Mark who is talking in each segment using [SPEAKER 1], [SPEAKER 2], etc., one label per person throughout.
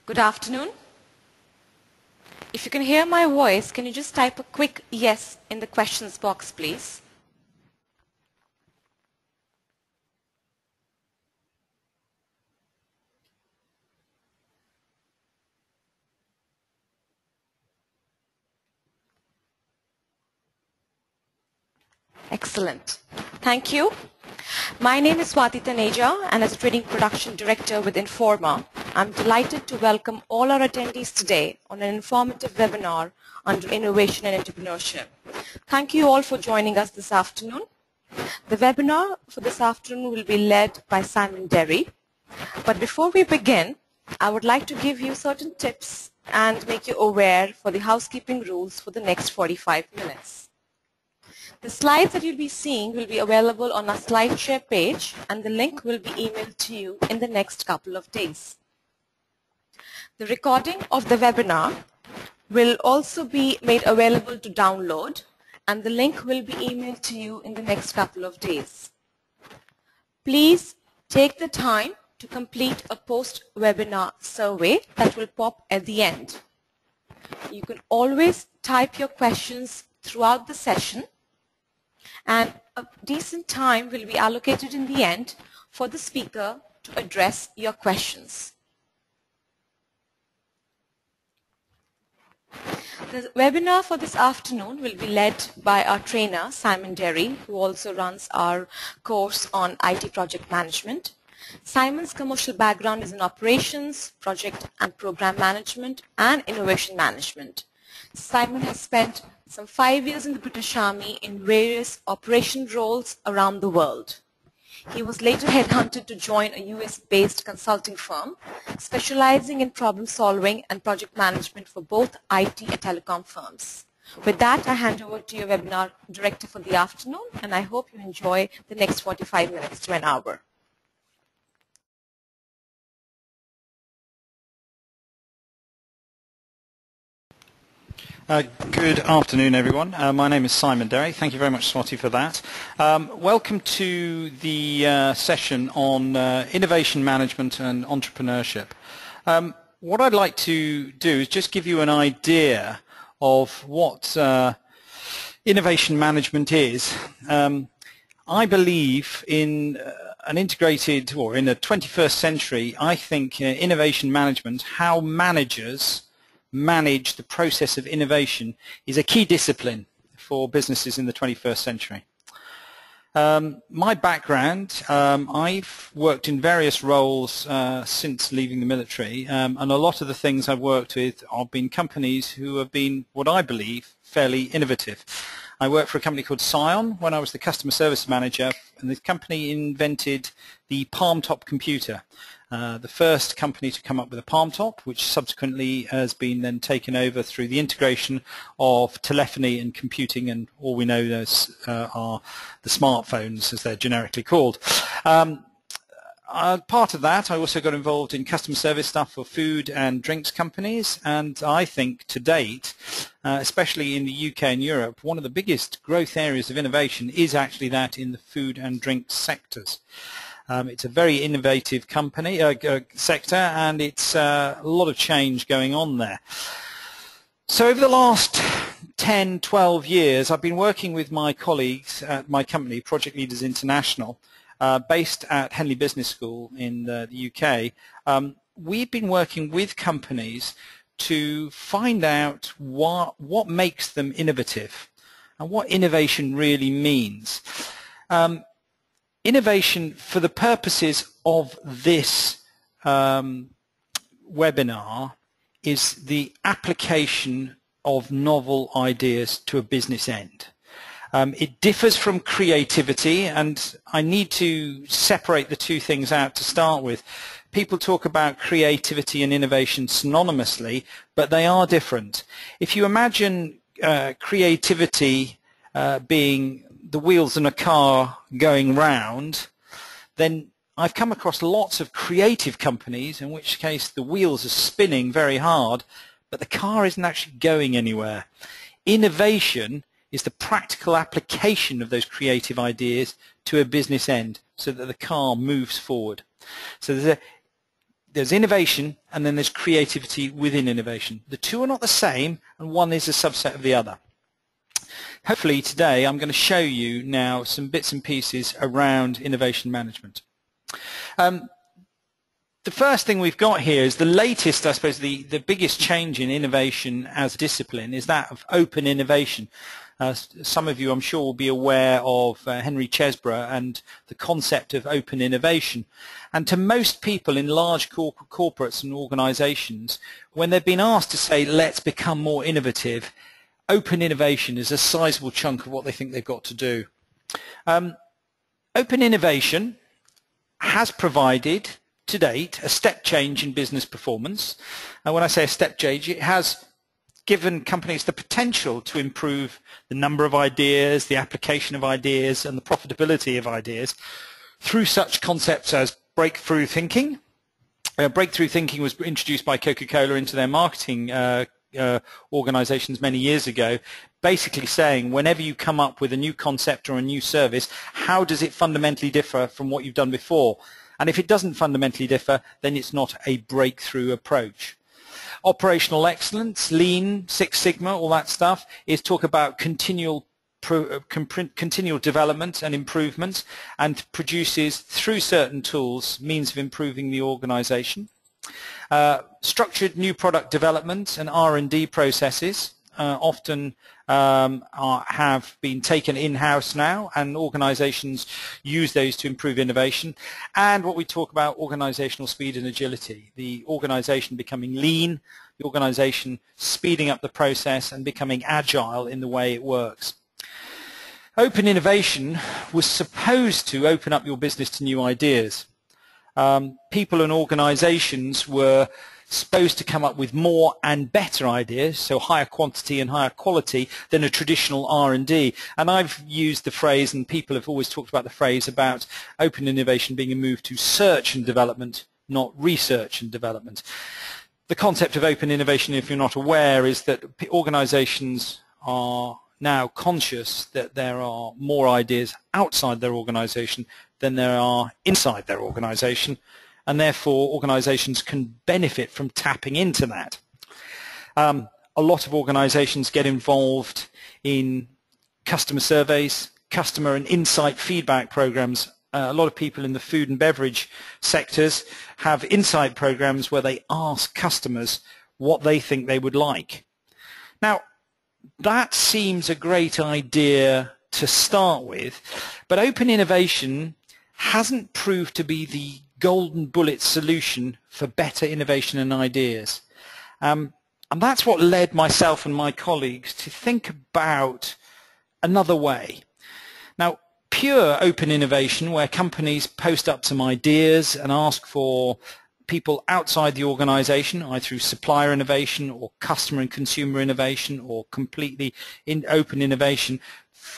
[SPEAKER 1] Good afternoon. If you can hear my voice, can you just type a quick yes in the questions box, please? Excellent. Thank you. My name is Swati Taneja, and as a Training Production Director with Informa, I'm delighted to welcome all our attendees today on an informative webinar on innovation and entrepreneurship. Thank you all for joining us this afternoon. The webinar for this afternoon will be led by Simon Derry. But before we begin, I would like to give you certain tips and make you aware for the housekeeping rules for the next 45 minutes. The slides that you'll be seeing will be available on our SlideShare page, and the link will be emailed to you in the next couple of days. The recording of the webinar will also be made available to download, and the link will be emailed to you in the next couple of days. Please take the time to complete a post-webinar survey that will pop at the end. You can always type your questions throughout the session, and a decent time will be allocated in the end for the speaker to address your questions. The webinar for this afternoon will be led by our trainer, Simon Derry, who also runs our course on IT project management. Simon's commercial background is in operations, project and program management, and innovation management. Simon has spent some 5 years in the British Army in various operation roles around the world. He was later headhunted to join a US-based consulting firm specializing in problem solving and project management for both IT and telecom firms. With that, I hand over to your webinar director for the afternoon, and I hope you enjoy the next 45 minutes to an hour.
[SPEAKER 2] Good afternoon, everyone. My name is Simon Derry. Thank you very much, Swati, for that. Welcome to the session on innovation management and entrepreneurship. What I'd like to do is just give you an idea of what innovation management is. I believe in an integrated, or in the 21st century, I think innovation management, how managers manage the process of innovation, is a key discipline for businesses in the 21st century. My background, I've worked in various roles since leaving the military, and a lot of the things I've worked with have been companies who have been, what I believe, fairly innovative. I worked for a company called Scion when I was the customer service manager, and this company invented the palm top computer. The first company to come up with a palm top, which subsequently has been then taken over through the integration of telephony and computing, and all we know as are the smartphones, as they're generically called. Part of that, I also got involved in customer service stuff for food and drinks companies, and I think to date, especially in the UK and Europe, one of the biggest growth areas of innovation is actually that in the food and drinks sectors. It's a very innovative company, sector, and it's a lot of change going on there. So over the last 10, 12 years, I've been working with my colleagues at my company, Project Leaders International, based at Henley Business School in the UK. We've been working with companies to find out what makes them innovative and what innovation really means. Innovation, for the purposes of this webinar, is the application of novel ideas to a business end. It differs from creativity, and I need to separate the two things out to start with. People talk about creativity and innovation synonymously, but they are different. If you imagine creativity being the wheels in a car going round, then I've come across lots of creative companies in which case the wheels are spinning very hard, but the car isn't actually going anywhere. Innovation is the practical application of those creative ideas to a business end so that the car moves forward. So there's innovation and then there's creativity within innovation. The two are not the same, and one is a subset of the other. Hopefully today I'm going to show you now some bits and pieces around innovation management. The first thing we've got here is the latest, I suppose, the biggest change in innovation as a discipline is that of open innovation. Some of you, I'm sure, will be aware of Henry Chesbrough and the concept of open innovation. And to most people in large corporates and organizations, when they've been asked to say, let's become more innovative, open innovation is a sizable chunk of what they think they've got to do. Open innovation has provided to date a step change in business performance. And when I say a step change, it has given companies the potential to improve the number of ideas, the application of ideas, and the profitability of ideas through such concepts as breakthrough thinking. Breakthrough thinking was introduced by Coca-Cola into their marketing organizations many years ago, basically saying whenever you come up with a new concept or a new service, how does it fundamentally differ from what you've done before? And if it doesn't fundamentally differ, then it's not a breakthrough approach. Operational excellence, Lean, Six Sigma, all that stuff is talk about continual development and improvement, and produces through certain tools means of improving the organization. Structured new product development and R&D processes often have been taken in-house now, and organizations use those to improve innovation. And what we talk about, organizational speed and agility, the organization becoming lean, the organization speeding up the process and becoming agile in the way it works. Open innovation was supposed to open up your business to new ideas. People and organizations were supposed to come up with more and better ideas, so higher quantity and higher quality than a traditional R&D. And I've used the phrase, and people have always talked about the phrase, about open innovation being a move to search and development, not research and development. The concept of open innovation, if you're not aware, is that organizations are now conscious that there are more ideas outside their organization than there are inside their organization, and therefore organizations can benefit from tapping into that. A lot of organizations get involved in customer surveys, customer and insight feedback programs. A lot of people in the food and beverage sectors have insight programs where they ask customers what they think they would like. Now, that seems a great idea to start with, but open innovation hasn't proved to be the golden bullet solution for better innovation and ideas. And that's what led myself and my colleagues to think about another way. Now, pure open innovation, where companies post up some ideas and ask for people outside the organization, either through supplier innovation or customer and consumer innovation or completely open innovation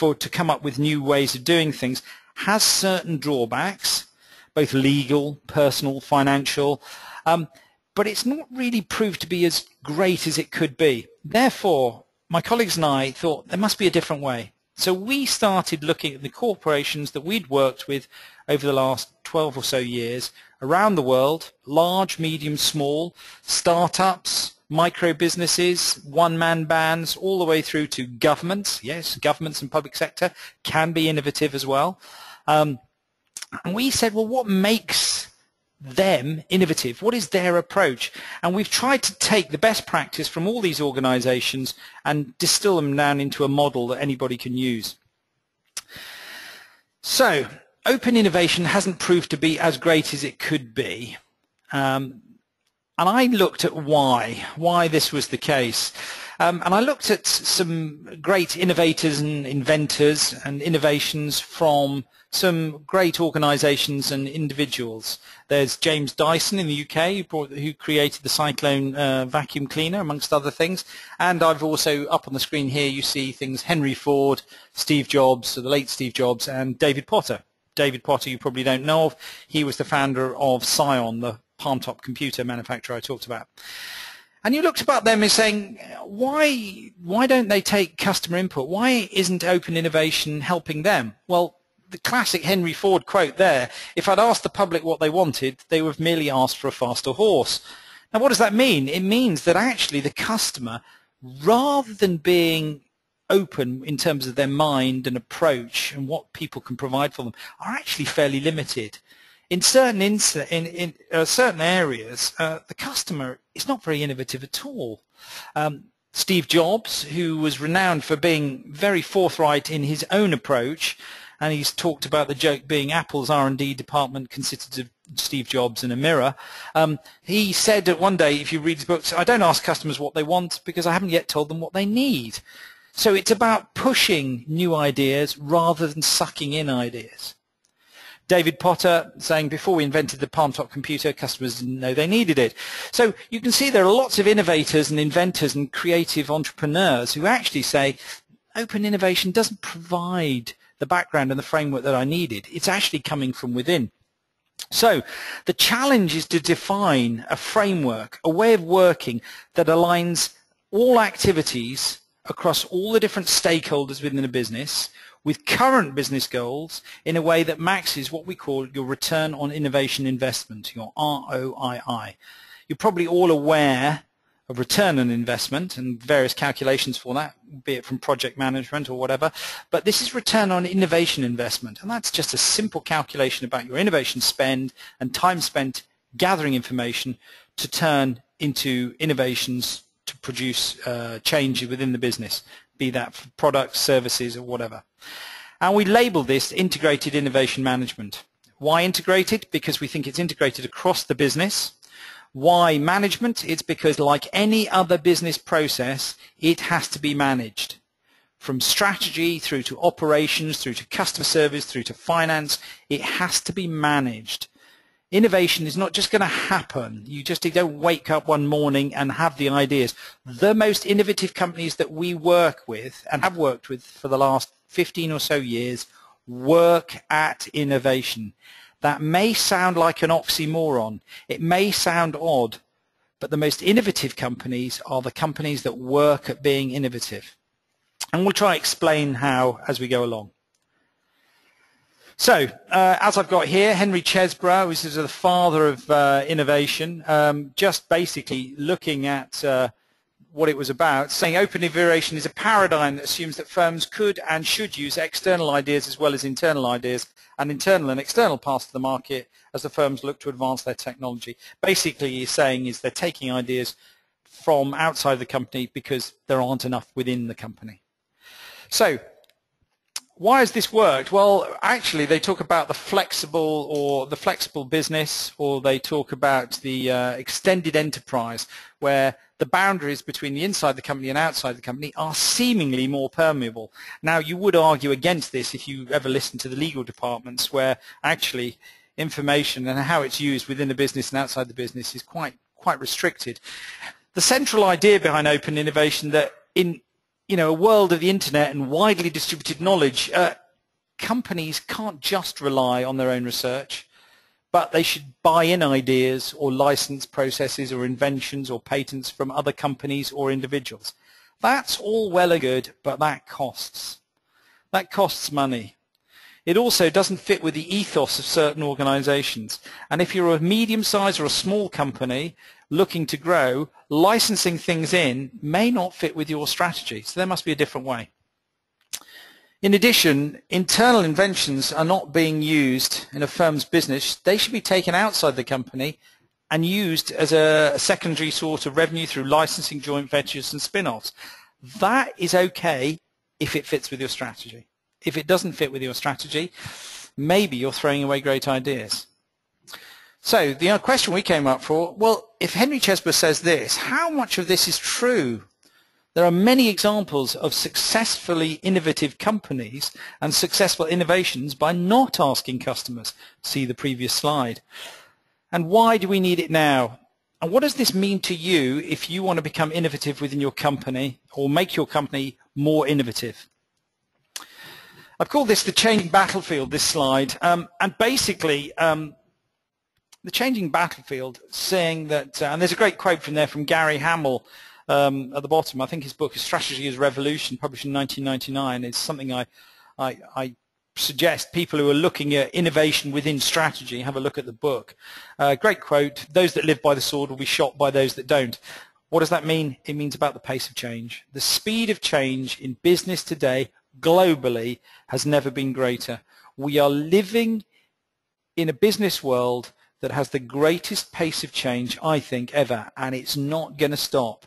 [SPEAKER 2] to come up with new ways of doing things, has certain drawbacks, both legal, personal, financial, but it's not really proved to be as great as it could be. Therefore, my colleagues and I thought there must be a different way. So we started looking at the corporations that we'd worked with over the last 12 or so years around the world, large, medium, small, startups, micro businesses, one-man bands, all the way through to governments. Yes, governments and public sector can be innovative as well. And we said, well, what makes them innovative? What is their approach? And we've tried to take the best practice from all these organizations and distill them down into a model that anybody can use. So, open innovation hasn't proved to be as great as it could be. And I looked at why this was the case. And I looked at some great innovators and inventors and innovations from some great organizations and individuals. There's James Dyson in the UK, who created the Cyclone vacuum cleaner, amongst other things. And I've also, up on the screen here, you see things Henry Ford, Steve Jobs, the late Steve Jobs, and David Potter. David Potter you probably don't know of. He was the founder of Psion, the palm-top computer manufacturer I talked about. And you looked about them and saying, why don't they take customer input? Why isn't open innovation helping them? Well, the classic Henry Ford quote there, if I'd asked the public what they wanted, they would have merely asked for a faster horse. Now, what does that mean? It means that actually the customer, rather than being open in terms of their mind and approach and what people can provide for them, are actually fairly limited. In certain certain areas, the customer is not very innovative at all. Steve Jobs, who was renowned for being very forthright in his own approach, and he's talked about the joke being Apple's R&D department consisted of Steve Jobs and a mirror. He said that one day, if you read his books, I don't ask customers what they want because I haven't yet told them what they need. So it's about pushing new ideas rather than sucking in ideas. David Potter saying, before we invented the palm-top computer, customers didn't know they needed it. So you can see there are lots of innovators and inventors and creative entrepreneurs who actually say, open innovation doesn't provide the background and the framework that I needed. It's actually coming from within. So the challenge is to define a framework, a way of working that aligns all activities across all the different stakeholders within a business with current business goals in a way that maxes what we call your return on innovation investment, your ROII. You're probably all aware of return on investment and various calculations for that, be it from project management or whatever, but this is return on innovation investment, and that's just a simple calculation about your innovation spend and time spent gathering information to turn into innovations to produce change within the business, be that for products, services, or whatever. And we label this integrated innovation management. Why integrated? Because we think it's integrated across the business. Why management? It's because like any other business process, it has to be managed. From strategy through to operations, through to customer service, through to finance, it has to be managed. Innovation is not just going to happen. You don't wake up one morning and have the ideas. The most innovative companies that we work with and have worked with for the last 15 or so years work at innovation. That may sound like an oxymoron. It may sound odd, but the most innovative companies are the companies that work at being innovative. And we'll try to explain how as we go along. So, as I've got here, Henry Chesbrough, who is the father of innovation, just basically looking at what it was about, saying open innovation is a paradigm that assumes that firms could and should use external ideas as well as internal ideas, and internal and external parts of the market as the firms look to advance their technology. Basically, he's saying is they're taking ideas from outside the company because there aren't enough within the company. So, why has this worked? Well, actually, they talk about the flexible business, or they talk about the extended enterprise, where the boundaries between the inside the company and outside the company are seemingly more permeable. Now, you would argue against this if you ever listen to the legal departments, where actually information and how it's used within the business and outside the business is quite restricted. The central idea behind open innovation that in a world of the internet and widely distributed knowledge, companies can't just rely on their own research, but they should buy in ideas or license processes or inventions or patents from other companies or individuals. That's all well and good, but that costs. That costs money. It also doesn't fit with the ethos of certain organizations. And if you're a medium-sized or a small company looking to grow, licensing things in may not fit with your strategy. So there must be a different way. In addition, internal inventions are not being used in a firm's business. They should be taken outside the company and used as a secondary source of revenue through licensing, joint ventures, and spin-offs. That is okay if it fits with your strategy. If it doesn't fit with your strategy, maybe you're throwing away great ideas. So the question we came up for, well, if Henry Chesbrough says this, how much of this is true? There are many examples of successfully innovative companies and successful innovations by not asking customers. See the previous slide. And why do we need it now? And what does this mean to you if you want to become innovative within your company or make your company more innovative? I've called this the changing battlefield, this slide, and basically the changing battlefield, saying that, and there's a great quote from there from Gary Hamel at the bottom. I think his book is Strategy is Revolution, published in 1999. It's something I suggest people who are looking at innovation within strategy have a look at the book. Great quote, those that live by the sword will be shot by those that don't. What does that mean? It means about the pace of change. The speed of change in business today globally has never been greater. We are living in a business world that has the greatest pace of change, I think, ever, and it's not going to stop.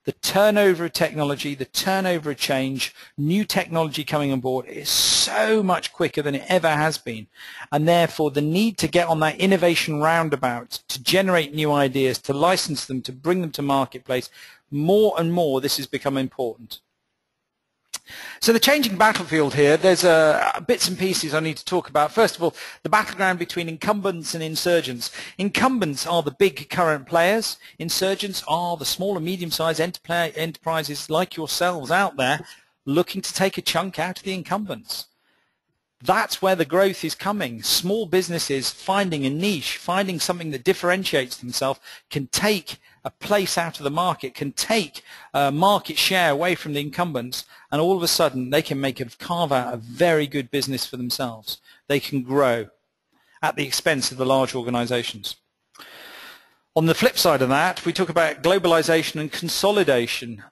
[SPEAKER 2] The turnover of technology, the turnover of change, new technology coming on board is so much quicker than it ever has been. And therefore, the need to get on that innovation roundabout, to generate new ideas, to license them, to bring them to marketplace, more and more this has become important. So the changing battlefield here, there's bits and pieces I need to talk about. First of all, the battleground between incumbents and insurgents. Incumbents are the big current players. Insurgents are the small and medium-sized enterprises like yourselves out there looking to take a chunk out of the incumbents. That's where the growth is coming. Small businesses finding a niche, finding something that differentiates themselves, can take a place out of the market, can take market share away from the incumbents, and all of a sudden they can carve out a very good business for themselves. They can grow at the expense of the large organizations. On the flip side of that, we talk about globalization and consolidation.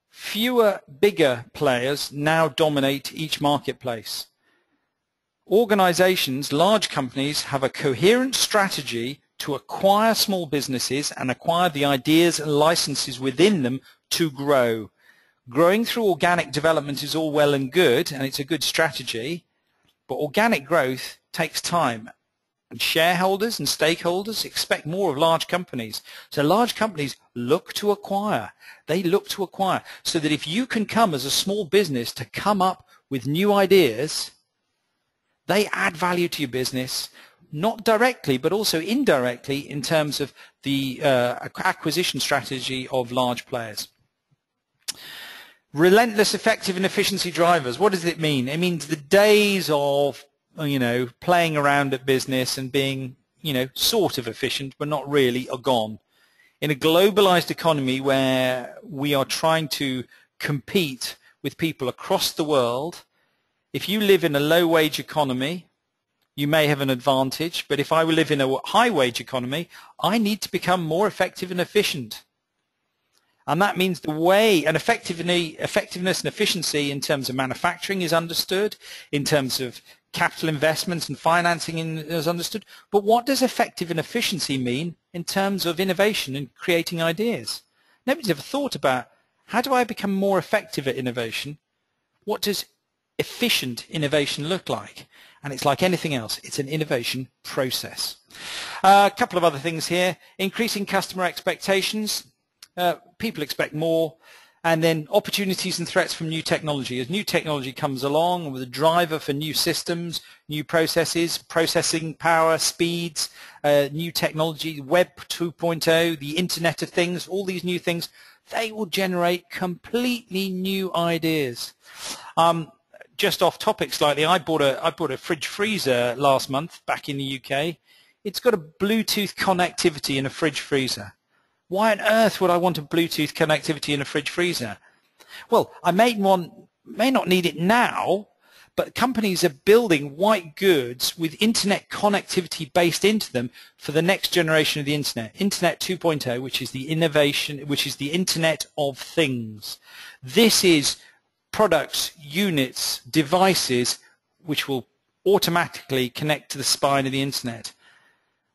[SPEAKER 2] Fewer bigger players now dominate each marketplace. Organizations, large companies, have a coherent strategy to acquire small businesses and acquire the ideas and licenses within them to grow. Growing through organic development is all well and good, and it's a good strategy, but organic growth takes time. And shareholders and stakeholders expect more of large companies. So large companies look to acquire. They look to acquire. So that if you can come as a small business to come up with new ideas, they add value to your business, not directly, but also indirectly in terms of the acquisition strategy of large players. Relentless, effective, and efficiency drivers. What does it mean? It means the days of, playing around at business and being, sort of efficient, but not really, are gone. In a globalized economy where we are trying to compete with people across the world, if you live in a low-wage economy, you may have an advantage, but if I live in a high-wage economy, I need to become more effective and efficient. And that means the way and effectiveness and efficiency in terms of manufacturing is understood, in terms of capital investments and financing is understood. But what does effective and efficiency mean in terms of innovation and creating ideas? Nobody's ever thought about, how do I become more effective at innovation? What does efficient innovation look like? And it's like anything else, it's an innovation process. A couple of other things here. Increasing customer expectations. People expect more. And then opportunities and threats from new technology. As new technology comes along with a driver for new systems, new processes, processing power, speeds, new technology, Web 2.0, the Internet of Things, all these new things, they will generate completely new ideas. Just off topic slightly, I bought a fridge freezer last month back in the UK. It's got a Bluetooth connectivity in a fridge freezer. Why on earth would I want a Bluetooth connectivity in a fridge freezer? Well, I may not need it now, but companies are building white goods with internet connectivity based into them for the next generation of the internet. Internet 2.0, which is the innovation, which is the Internet of Things. This is products, units, devices which will automatically connect to the spine of the internet.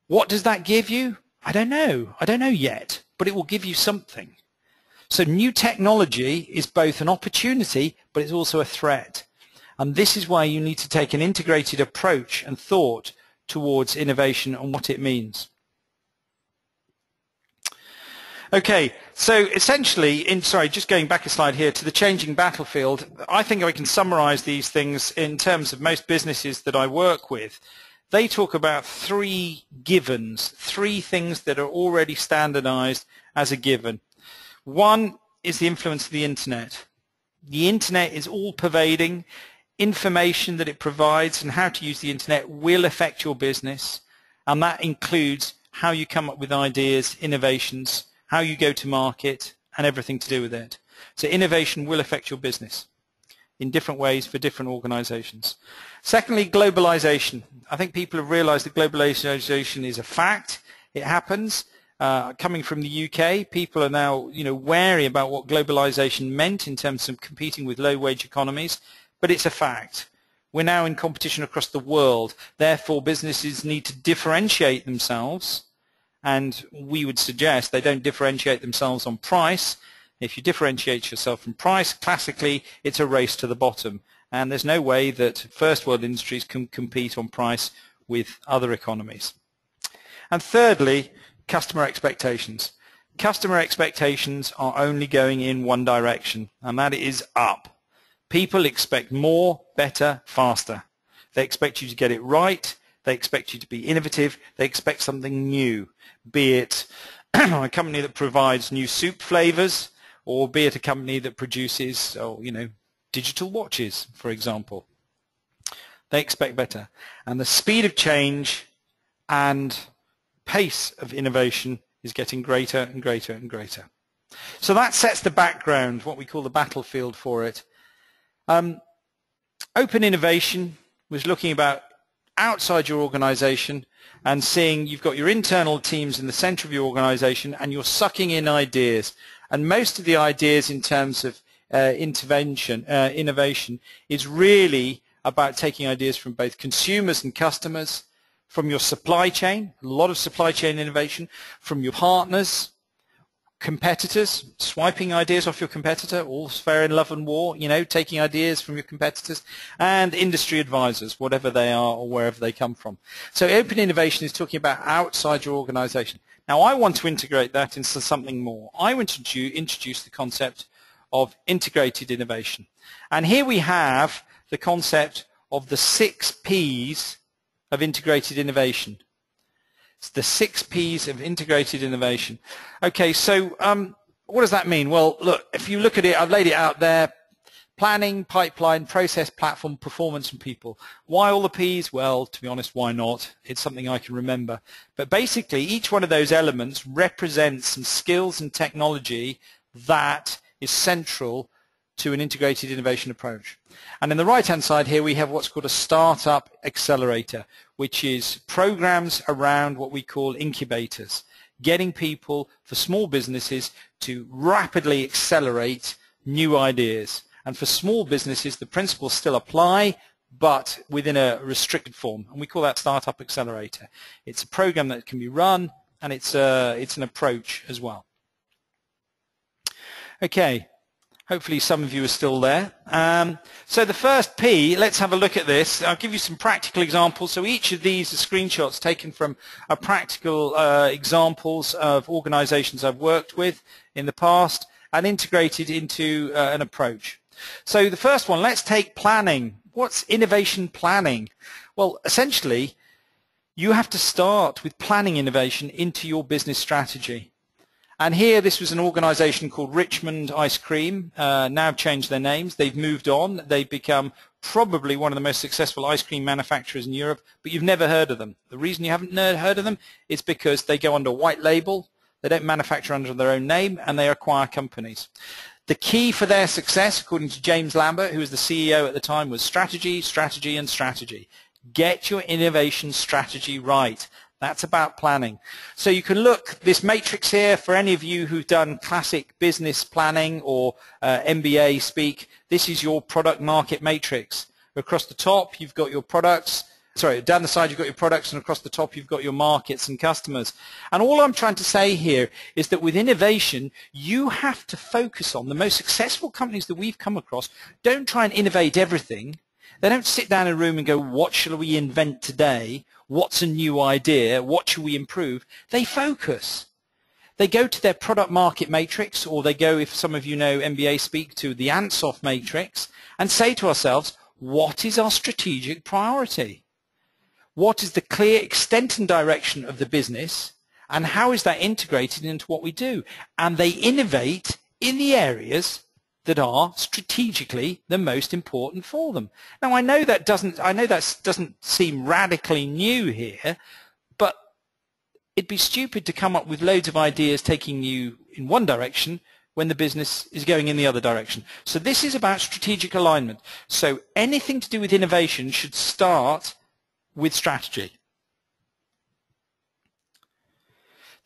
[SPEAKER 2] What does that give you? I don't know. I don't know yet, but it will give you something. So new technology is both an opportunity, but it's also a threat. And this is why you need to take an integrated approach and thought towards innovation and what it means. Okay, so essentially, just going back a slide here to the changing battlefield, I think I can summarize these things in terms of most businesses that I work with. They talk about three givens, three things that are already standardized as a given. One is the influence of the internet. The internet is all-pervading. Information that it provides and how to use the internet will affect your business, and that includes how you come up with ideas, innovations, how you go to market, and everything to do with it. So innovation will affect your business. in different ways for different organizations. Secondly, globalization. I think people have realized that globalization is a fact. It happens. Coming from the UK, people are now, wary about what globalization meant in terms of competing with low-wage economies, but it's a fact. We're now in competition across the world. Therefore, businesses need to differentiate themselves, and we would suggest they don't differentiate themselves on price. If you differentiate yourself from price, classically, it's a race to the bottom, and there's no way that first-world industries can compete on price with other economies. And thirdly, customer expectations. Customer expectations are only going in one direction, and that is up. People expect more, better, faster. They expect you to get it right. They expect you to be innovative. They expect something new, be it a company that provides new soup flavors, or be it a company that produces, digital watches, for example. They expect better. And the speed of change and pace of innovation is getting greater and greater and greater. So that sets the background, what we call the battlefield for it. Open innovation was looking about outside your organization and seeing you've got your internal teams in the center of your organization and you're sucking in ideas. And most of the ideas in terms of innovation is really about taking ideas from both consumers and customers, from your supply chain, a lot of supply chain innovation, from your partners, competitors, swiping ideas off your competitor, all's fair in love and war, taking ideas from your competitors, and industry advisors, whatever they are or wherever they come from. So open innovation is talking about outside your organization. Now I want to integrate that into something more. I want to introduce the concept of integrated innovation. And here we have the concept of the 6 Ps of integrated innovation. It's the 6 Ps of integrated innovation. Okay, so what does that mean? Well, look, if you look at it, I've laid it out there. Planning, pipeline, process, platform, performance, and people. Why all the Ps? Well, to be honest, why not? It's something I can remember. But basically, each one of those elements represents some skills and technology that is central to an integrated innovation approach. And in the right-hand side here, we have what's called a startup accelerator, which is programs around what we call incubators, getting people for small businesses to rapidly accelerate new ideas. And for small businesses, the principles still apply, but within a restricted form. And we call that startup accelerator. It's a program that can be run, and it's an approach as well. Okay. Hopefully some of you are still there. So the first P, let's have a look at this. I'll give you some practical examples. So each of these are screenshots taken from practical examples of organizations I've worked with in the past and integrated into an approach. So the first one, let's take planning. What's innovation planning? Well, essentially, you have to start with planning innovation into your business strategy. And here, this was an organization called Richmond Ice Cream, now changed their names. They've moved on. They've become probably one of the most successful ice cream manufacturers in Europe, but you've never heard of them. The reason you haven't heard of them is because they go under white label, they don't manufacture under their own name, and they acquire companies. The key for their success, according to James Lambert, who was the CEO at the time, was strategy, strategy, and strategy. Get your innovation strategy right. That's about planning. So you can look, this matrix here, for any of you who've done classic business planning or MBA speak, this is your product market matrix. Across the top, you've got your products. Sorry, down the side, you've got your products, and across the top, you've got your markets and customers. And all I'm trying to say here is that with innovation, you have to focus on the most successful companies that we've come across. Don't try and innovate everything. They don't sit down in a room and go, what shall we invent today? What's a new idea? What should we improve? They focus. They go to their product market matrix, or they go, if some of you know MBA speak, to the Ansoff matrix, and say to ourselves, what is our strategic priority? What is the clear extent and direction of the business, and how is that integrated into what we do? And they innovate in the areas that are strategically the most important for them. Now, I know that doesn't seem radically new here, but it'd be stupid to come up with loads of ideas taking you in one direction when the business is going in the other direction. So this is about strategic alignment. So anything to do with innovation should start with strategy.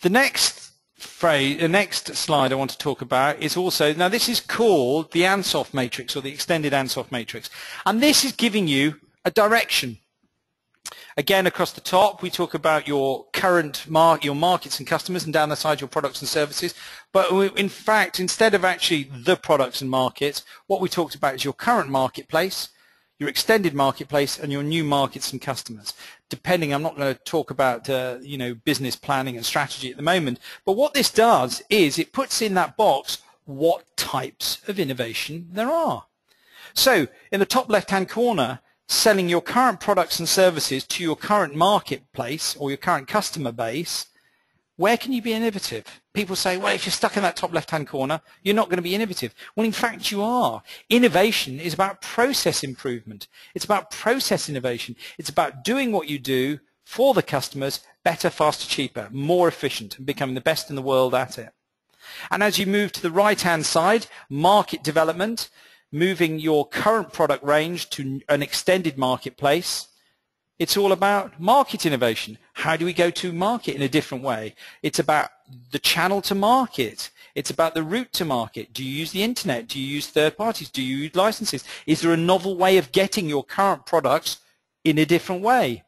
[SPEAKER 2] The next slide I want to talk about is also, now this is called the Ansoff matrix, or the extended Ansoff matrix. And this is giving you a direction. Again, across the top, we talk about your current your markets and customers, and down the side, your products and services. But in fact, instead of actually the products and markets, what we talked about is your current marketplace, your extended marketplace, and your new markets and customers. Depending, I'm not going to talk about business planning and strategy at the moment, but what this does is it puts in that box what types of innovation there are. So in the top left-hand corner, selling your current products and services to your current marketplace or your current customer base, where can you be innovative? People say, well, if you're stuck in that top left-hand corner, you're not going to be innovative. Well, in fact, you are. Innovation is about process improvement. It's about process innovation. It's about doing what you do for the customers better, faster, cheaper, more efficient, and becoming the best in the world at it. And as you move to the right-hand side, market development, moving your current product range to an extended marketplace, it's all about market innovation. How do we go to market in a different way? It's about the channel to market. It's about the route to market. Do you use the internet? Do you use third parties? Do you use licenses? Is there a novel way of getting your current products in a different way?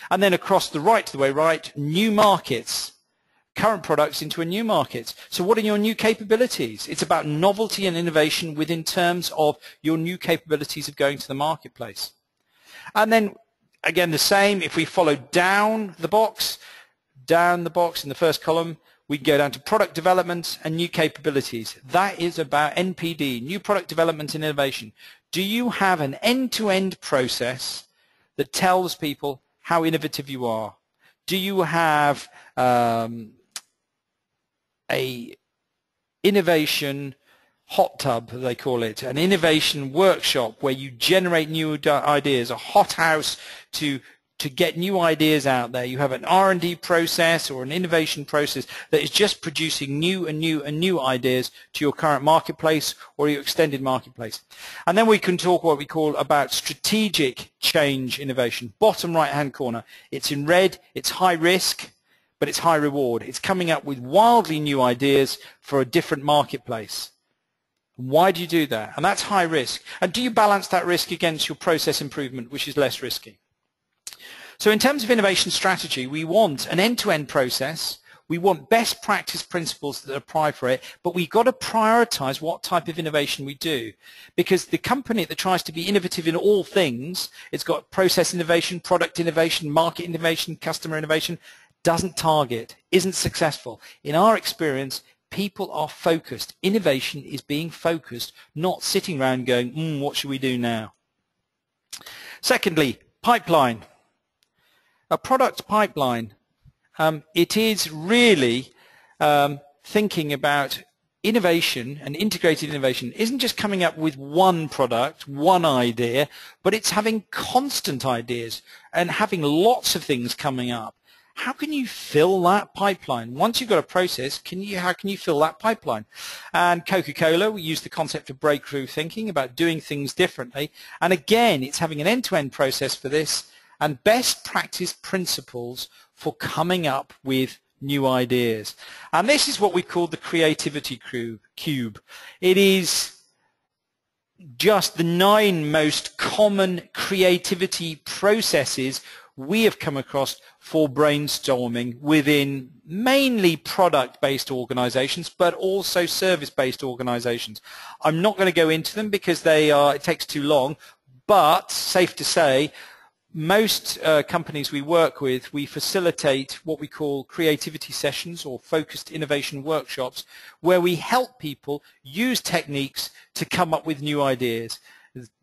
[SPEAKER 2] And then across the right to the way right, new markets. Current products into a new market. So what are your new capabilities? It's about novelty and innovation within terms of your new capabilities of going to the marketplace. And then again the same, if we follow down the box in the first column, we can go down to product development and new capabilities. That is about NPD, new product development and innovation. Do you have an end-to-end process that tells people how innovative you are? Do you have a innovation hot tub, they call it, an innovation workshop where you generate new ideas, a hot house to get new ideas out there? You have an R&D process or an innovation process that is just producing new ideas to your current marketplace or your extended marketplace. And then we can talk what we call about strategic change innovation. Bottom right-hand corner, it's in red, it's high risk, but it's high reward. It's coming up with wildly new ideas for a different marketplace. Why do you do that? And that's high risk. And do you balance that risk against your process improvement, which is less risky? So in terms of innovation strategy, we want an end-to-end process. We want best practice principles that apply for it, but we've got to prioritize what type of innovation we do. Because the company that tries to be innovative in all things, it's got process innovation, product innovation, market innovation, customer innovation, doesn't target, isn't successful. In our experience, people are focused. Innovation is being focused, not sitting around going, what should we do now? Secondly, pipeline. A product pipeline. It is really thinking about innovation, and integrated innovation isn't just coming up with one product, one idea, but it's having constant ideas and having lots of things coming up. How can you fill that pipeline? Once you've got a process, how can you fill that pipeline? And Coca-Cola, we use the concept of breakthrough thinking about doing things differently. And again, it's having an end-to-end process for this and best practice principles for coming up with new ideas. And this is what we call the creativity cube. It is just the 9 most common creativity processes we have come across for brainstorming within mainly product-based organizations, but also service-based organizations. I'm not going to go into them because it takes too long, but safe to say, most companies we work with, we facilitate what we call creativity sessions or focused innovation workshops where we help people use techniques to come up with new ideas.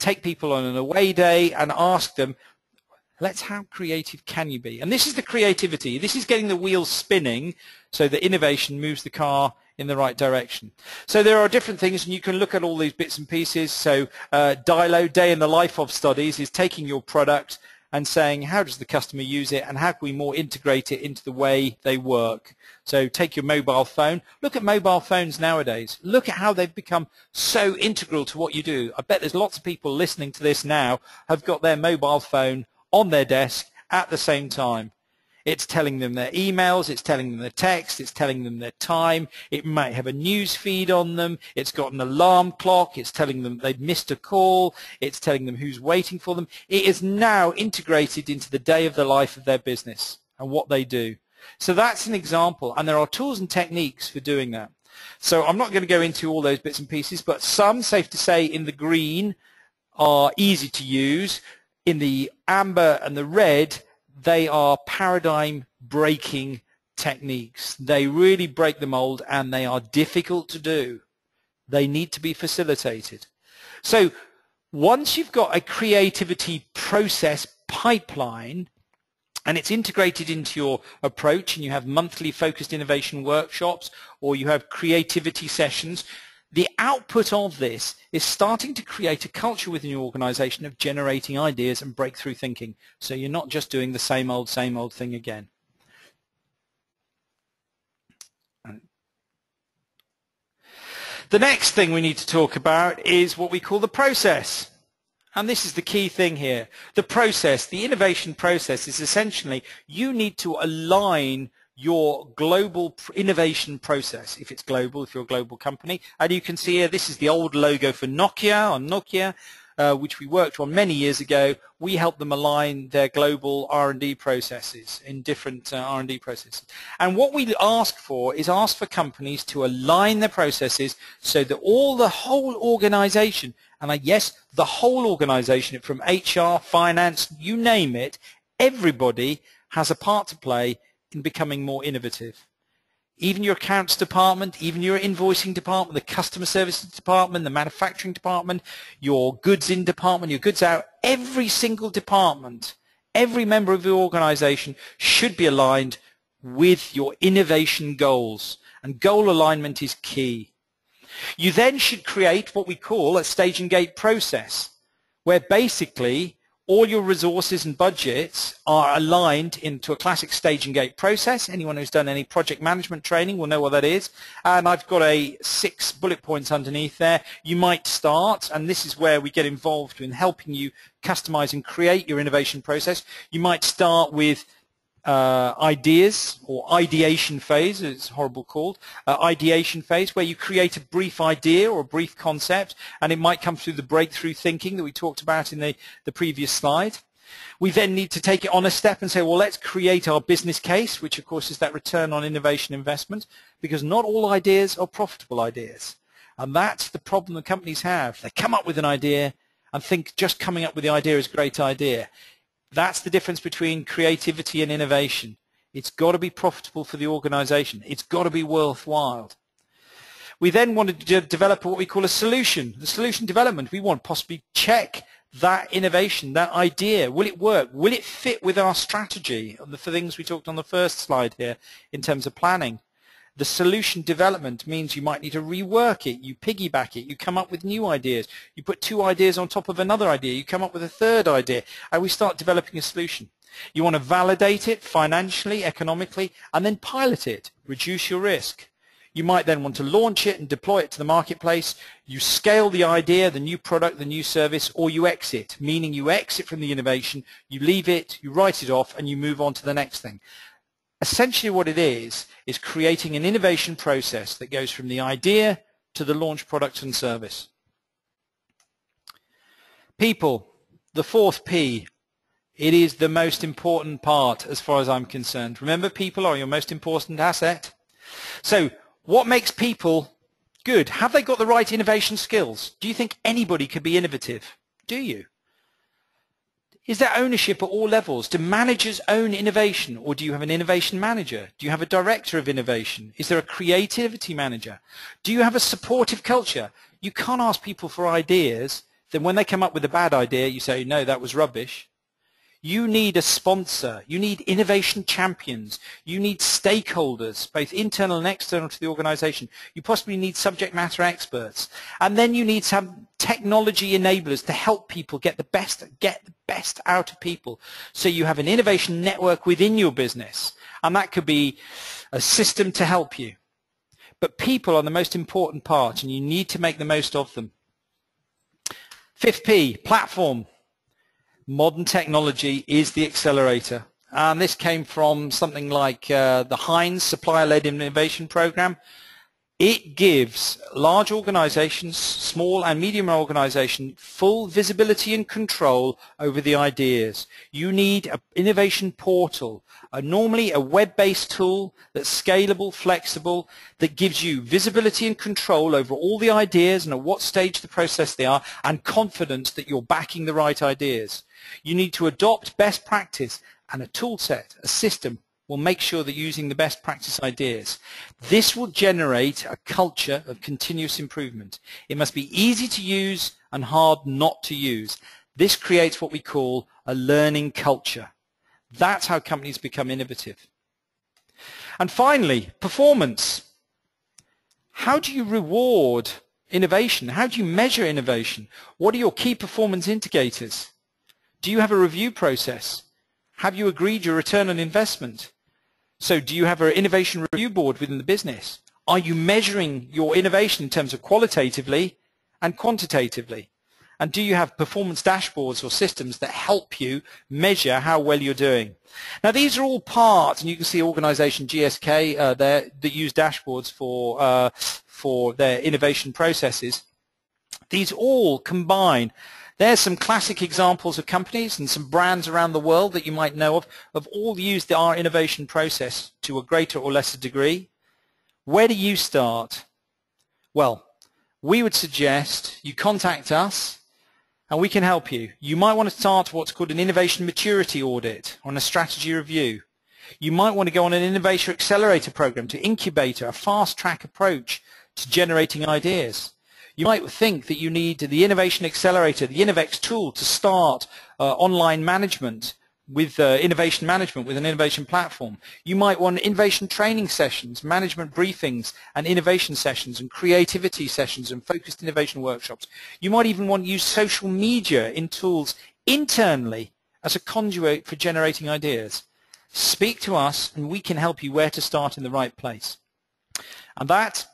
[SPEAKER 2] Take people on an away day and ask them, how creative can you be? And this is the creativity. This is getting the wheels spinning so that innovation moves the car in the right direction. So there are different things, and you can look at all these bits and pieces. So DILO, Day in the Life of Studies, is taking your product and saying, how does the customer use it and how can we more integrate it into the way they work? So take your mobile phone. Look at mobile phones nowadays. Look at how they've become so integral to what you do. I bet there's lots of people listening to this now have got their mobile phone on their desk at the same time. It's telling them their emails, it's telling them their text, it's telling them their time, it might have a news feed on them, it's got an alarm clock, it's telling them they've missed a call, it's telling them who's waiting for them. It is now integrated into the day of the life of their business and what they do. So that's an example, and there are tools and techniques for doing that. So I'm not going to go into all those bits and pieces, but some, safe to say, in the green are easy to use. In the amber and the red, they are paradigm-breaking techniques. They really break the mold, and they are difficult to do. They need to be facilitated. So once you've got a creativity process pipeline, and it's integrated into your approach, and you have monthly focused innovation workshops, or you have creativity sessions, the output of this is starting to create a culture within your organization of generating ideas and breakthrough thinking. So you're not just doing the same old thing again. The next thing we need to talk about is what we call the process. And this is the key thing here. The process, the innovation process, is essentially you need to align your global innovation process, if it's global, if you're a global company. And you can see here, this is the old logo for Nokia, which we worked on many years ago. We helped them align their global R&D processes in different R&D processes. And what we ask for is for companies to align their processes so that the whole organization, and yes, the whole organization, from HR, finance, you name it, everybody has a part to play in becoming more innovative. Even your accounts department, even your invoicing department, the customer services department, the manufacturing department, your goods in department, your goods out, every single department, every member of your organization should be aligned with your innovation goals. And goal alignment is key. You then should create what we call a stage and gate process, where basically all your resources and budgets are aligned into a classic stage and gate process. Anyone who's done any project management training will know what that is. And I've got 6 bullet points underneath there. You might start, and this is where we get involved in helping you customize and create your innovation process. You might start with ideas, or ideation phase, it's horrible called, ideation phase, where you create a brief idea or a brief concept, and it might come through the breakthrough thinking that we talked about in the previous slide. We then need to take it on a step and say, well, let's create our business case, which of course is that return on innovation investment, because not all ideas are profitable ideas. And that's the problem that companies have. They come up with an idea and think just coming up with the idea is a great idea. That's the difference between creativity and innovation. It's got to be profitable for the organization. It's got to be worthwhile. We then want to develop what we call a solution. The solution development, we want to possibly check that innovation, that idea. Will it work? Will it fit with our strategy? The things we talked on the first slide here in terms of planning. The solution development means you might need to rework it, you piggyback it, you come up with new ideas, you put 2 ideas on top of another idea, you come up with a 3rd idea, and we start developing a solution. You want to validate it financially, economically, and then pilot it, reduce your risk. You might then want to launch it and deploy it to the marketplace. You scale the idea, the new product, the new service, or you exit, meaning you exit from the innovation, you leave it, you write it off, and you move on to the next thing. Essentially what it is creating an innovation process that goes from the idea to the launch product and service. People, the 4th P, it is the most important part as far as I'm concerned. Remember, people are your most important asset. So what makes people good? Have they got the right innovation skills? Do you think anybody could be innovative? Do you? Is there ownership at all levels? Do managers own innovation, or do you have an innovation manager? Do you have a director of innovation? Is there a creativity manager? Do you have a supportive culture? You can't ask people for ideas, then when they come up with a bad idea, you say, no, that was rubbish. You need a sponsor. You need innovation champions. You need stakeholders, both internal and external to the organization. You possibly need subject matter experts. And then you need some technology enablers to help people get the best out of people. So you have an innovation network within your business. And that could be a system to help you. But people are the most important part, and you need to make the most of them. 5th P, platform. Modern technology is the accelerator. And this came from something like the Heinz Supplier-Led Innovation Program. It gives large organizations, small and medium organizations, full visibility and control over the ideas. You need an innovation portal, normally a web-based tool that's scalable, flexible, that gives you visibility and control over all the ideas and at what stage of the process they are, and confidence that you're backing the right ideas. You need to adopt best practice, and a tool set, a system, will make sure that you're using the best practice ideas. This will generate a culture of continuous improvement. It must be easy to use and hard not to use. This creates what we call a learning culture. That's how companies become innovative. And finally, performance. How do you reward innovation? How do you measure innovation? What are your key performance indicators? Do you have a review process? Have you agreed your return on investment? So do you have an innovation review board within the business? Are you measuring your innovation in terms of qualitatively and quantitatively? And do you have performance dashboards or systems that help you measure how well you're doing? Now, these are all parts, and you can see organization GSK there that use dashboards for their innovation processes. These all combine. There's some classic examples of companies and some brands around the world that you might know of all used our innovation process to a greater or lesser degree. Where do you start? Well, we would suggest you contact us and we can help you. You might want to start what's called an innovation maturity audit on a strategy review. You might want to go on an innovation accelerator program to incubator, a fast track approach to generating ideas. You might think that you need the Innovation Accelerator, the Innovex tool, to start online management with innovation management with an innovation platform. You might want innovation training sessions, management briefings, and innovation sessions, and creativity sessions, and focused innovation workshops. You might even want to use social media in tools internally as a conduit for generating ideas. Speak to us, and we can help you where to start in the right place. And that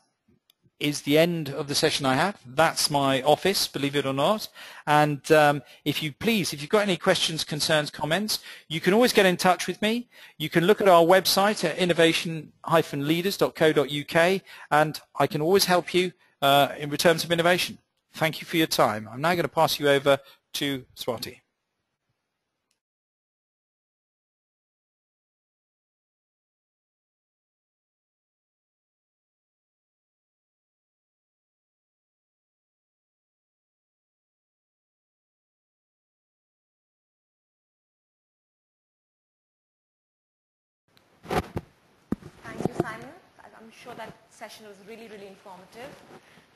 [SPEAKER 2] is the end of the session I have. That's my office, believe it or not. And if you've got any questions, concerns, comments, you can always get in touch with me. You can look at our website at innovation-leaders.co.uk, and I can always help you in terms of innovation. Thank you for your time. I'm now going to pass you over to Swati.
[SPEAKER 1] Thank you, Simon. I'm sure that session was really, really informative.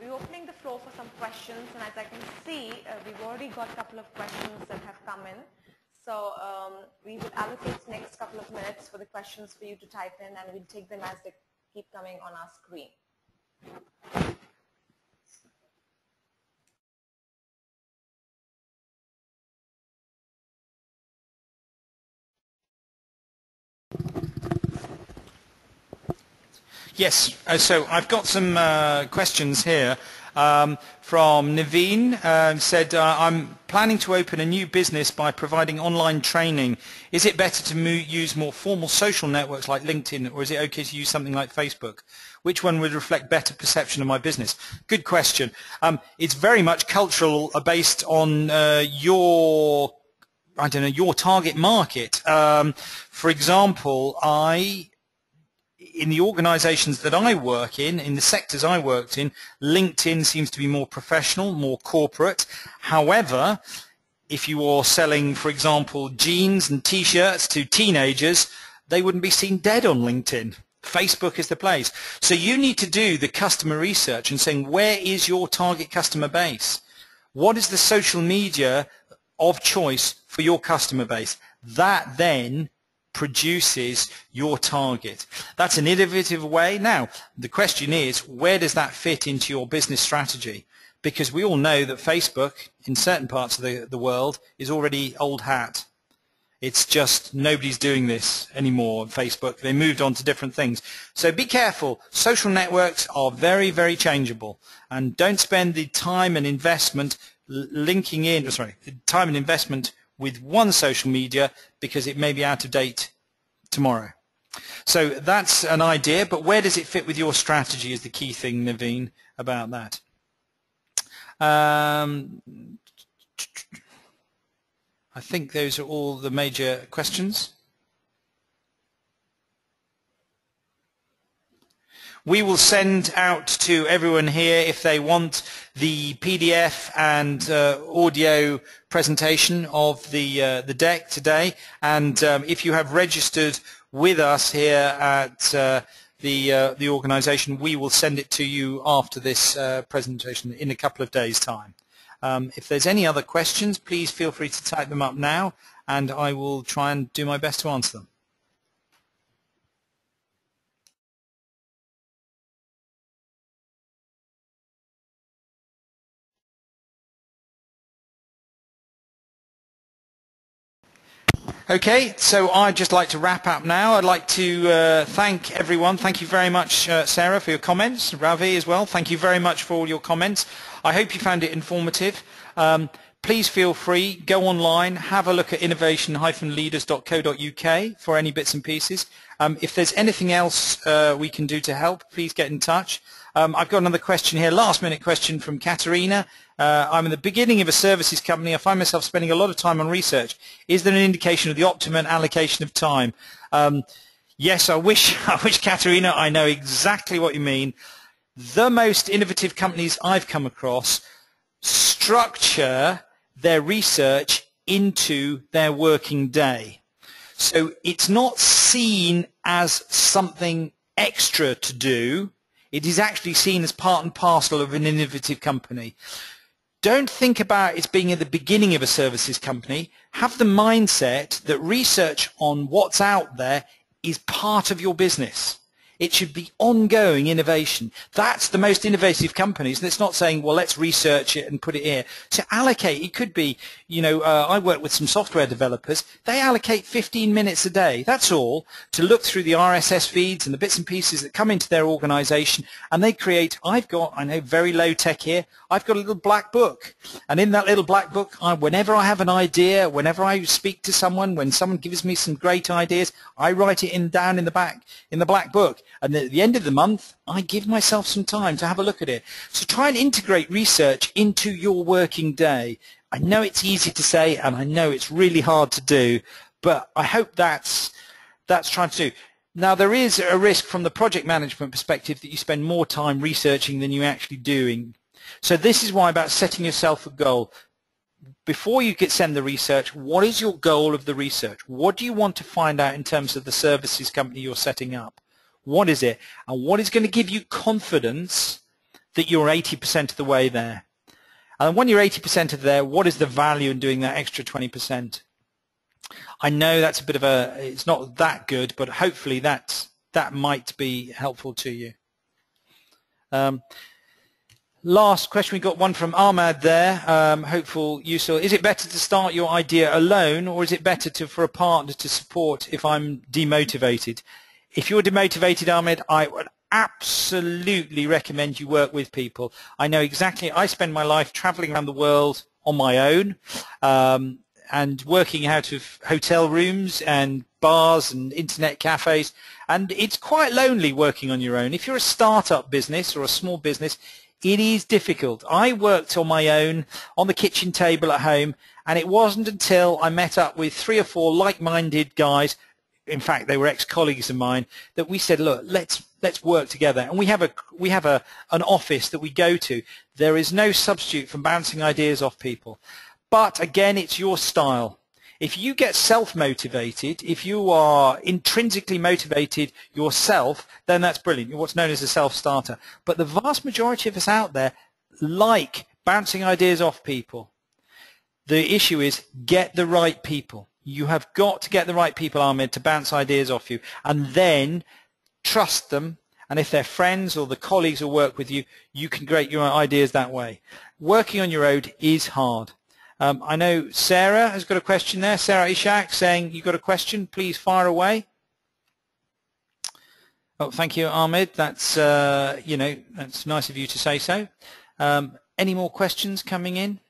[SPEAKER 1] We're opening the floor for some questions, and as I can see, we've already got a couple of questions that have come in. So we will allocate the next couple of minutes for the questions for you to type in, and we'll take them as they keep coming on our screen.
[SPEAKER 2] Yes, so I've got some questions here from Naveen. Said, I'm planning to open a new business by providing online training. Is it better to use more formal social networks like LinkedIn, or is it okay to use something like Facebook? Which one would reflect better perception of my business? Good question. It's very much cultural, based on your target market. For example, in the organizations that I work in the sectors I worked in, LinkedIn seems to be more professional, more corporate. However, if you are selling, for example, jeans and T-shirts to teenagers, they wouldn't be seen dead on LinkedIn. Facebook is the place. So you need to do the customer research and saying, where is your target customer base? What is the social media of choice for your customer base? That then produces your target. That's an innovative way. Now, the question is, where does that fit into your business strategy? Because we all know that Facebook, in certain parts of the world, is already old hat. It's just nobody's doing this anymore on Facebook. They moved on to different things. So be careful. Social networks are very, very changeable. And don't spend the time and investment time and investment with one social media because it may be out of date tomorrow. So that's an idea, but where does it fit with your strategy is the key thing, Naveen, about that. I think those are all the major questions. We will send out to everyone here, if they want, the PDF and audio presentation of the deck today. And if you have registered with us here at the organisation, we will send it to you after this presentation in a couple of days' time. If there's any other questions, please feel free to type them up now, and I will try and do my best to answer them. Okay, so I'd just like to wrap up now. I'd like to thank everyone. Thank you very much, Sarah, for your comments. Ravi as well. Thank you very much for all your comments. I hope you found it informative. Please feel free, go online, have a look at innovation-leaders.co.uk for any bits and pieces. If there's anything else we can do to help, please get in touch. I've got another question here, last minute question from Katerina. I'm in the beginning of a services company. I find myself spending a lot of time on research. Is there an indication of the optimum allocation of time? Yes, I wish, Katerina, I know exactly what you mean. The most innovative companies I've come across structure their research into their working day. So it's not seen as something extra to do. It is actually seen as part and parcel of an innovative company. Don't think about it being at the beginning of a services company. Have the mindset that research on what's out there is part of your business. It should be ongoing innovation. That's the most innovative companies. And it's not saying, well, let's research it and put it here. To allocate, it could be, I work with some software developers. They allocate 15 minutes a day. That's all, to look through the RSS feeds and the bits and pieces that come into their organization. And they create, I know very low tech here, I've got a little black book. And in that little black book, whenever I have an idea, whenever I speak to someone, when someone gives me some great ideas, I write it down in the black book. And at the end of the month, I give myself some time to have a look at it. So try and integrate research into your working day. I know it's easy to say, and I know it's really hard to do, but I hope that's trying to do. Now, there is a risk from the project management perspective that you spend more time researching than you're actually doing. So this is why about setting yourself a goal. Before you send the research, what is your goal of the research? What do you want to find out in terms of the services company you're setting up? What is it? And what is going to give you confidence that you're 80% of the way there? And when you're 80% of there, what is the value in doing that extra 20%? I know that's a bit of it's not that good, but hopefully that might be helpful to you. Last question, we got one from Ahmad there. Hopeful, useful. Is it better to start your idea alone, or is it better for a partner to support if I'm demotivated? If you're demotivated, Ahmed, I would absolutely recommend you work with people. I know exactly, I spend my life traveling around the world on my own and working out of hotel rooms and bars and internet cafes, and it's quite lonely working on your own. If you're a startup business or a small business, it is difficult. I worked on my own on the kitchen table at home, and it wasn't until I met up with 3 or 4 like-minded guys, in fact they were ex-colleagues of mine, that we said, look, let's work together. And we have an office that we go to. There is no substitute for bouncing ideas off people. But again, it's your style. If you get self-motivated, if you are intrinsically motivated yourself, then that's brilliant. You're what's known as a self-starter. But the vast majority of us out there like bouncing ideas off people. The issue is get the right people. You have got to get the right people, Ahmed, to bounce ideas off you, and then trust them. And if they're friends or the colleagues who work with you, you can create your ideas that way. Working on your own is hard. I know Sarah has got a question there. Sarah Ishak saying, you've got a question, please fire away. Oh, thank you, Ahmed. That's, that's nice of you to say so. Any more questions coming in?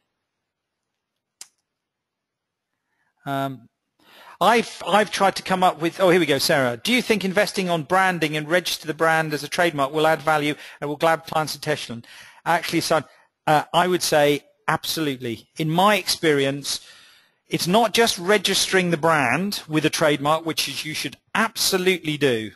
[SPEAKER 2] I've tried to come up with, oh, here we go, Sarah. Do you think investing on branding and register the brand as a trademark will add value and will grab clients' attention? Actually, son, I would say absolutely. In my experience, it's not just registering the brand with a trademark, which you should absolutely do.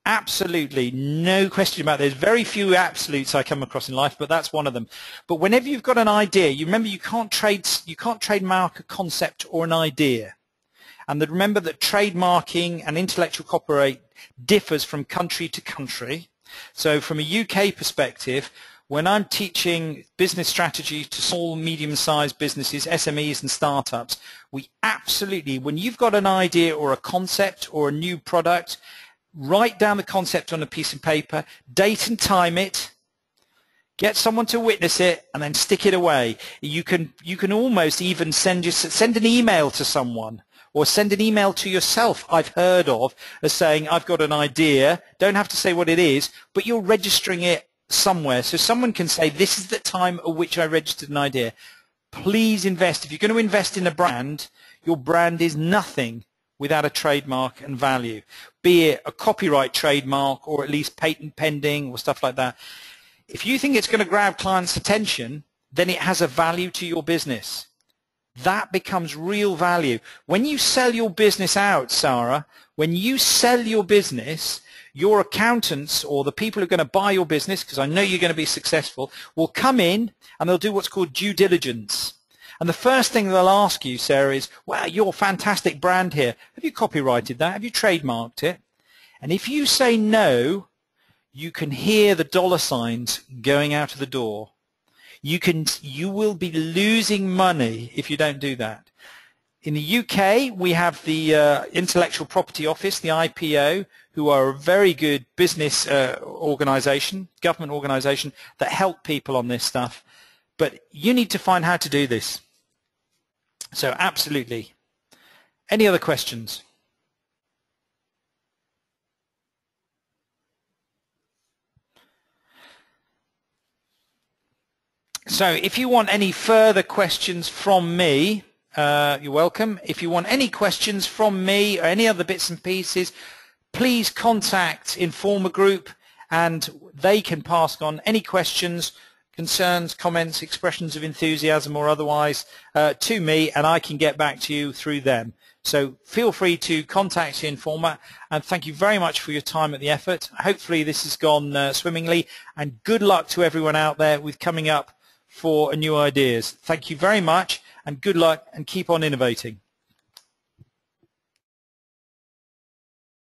[SPEAKER 2] Absolutely, no question about it. There's very few absolutes I come across in life, but that's one of them. But whenever you've got an idea, you remember you can't trademark a concept or an idea. And remember that trademarking and intellectual copyright differs from country to country. So from a UK perspective, when I'm teaching business strategy to small, medium-sized businesses, SMEs and startups, we absolutely, when you've got an idea or a concept or a new product, write down the concept on a piece of paper, date and time it, get someone to witness it, and then stick it away. You can almost even send an email to someone, or send an email to yourself, I've heard of, as saying, I've got an idea. Don't have to say what it is, but you're registering it somewhere. So someone can say, this is the time at which I registered an idea. Please invest. If you're going to invest in a brand, your brand is nothing without a trademark and value, be it a copyright trademark or at least patent pending or stuff like that. If you think it's going to grab clients' attention, then it has a value to your business. That becomes real value. When you sell your business out, Sarah, when you sell your business, your accountants or the people who are going to buy your business, because I know you're going to be successful, will come in and they'll do what's called due diligence. And the first thing they'll ask you, Sarah, is, wow, you're a fantastic brand here. Have you copyrighted that? Have you trademarked it? And if you say no, you can hear the dollar signs going out of the door. You will be losing money if you don't do that. In the UK, we have the Intellectual Property Office, the IPO, who are a very good business organization, government organization, that help people on this stuff. But you need to find how to do this. So absolutely. Any other questions? So if you want any further questions from me, you're welcome. If you want any questions from me or any other bits and pieces, please contact Informa Group and they can pass on any questions, concerns, comments, expressions of enthusiasm or otherwise to me, and I can get back to you through them. So feel free to contact Informa, and thank you very much for your time and the effort. Hopefully this has gone swimmingly, and good luck to everyone out there with coming up for new ideas. Thank you very much, and good luck, and keep on innovating.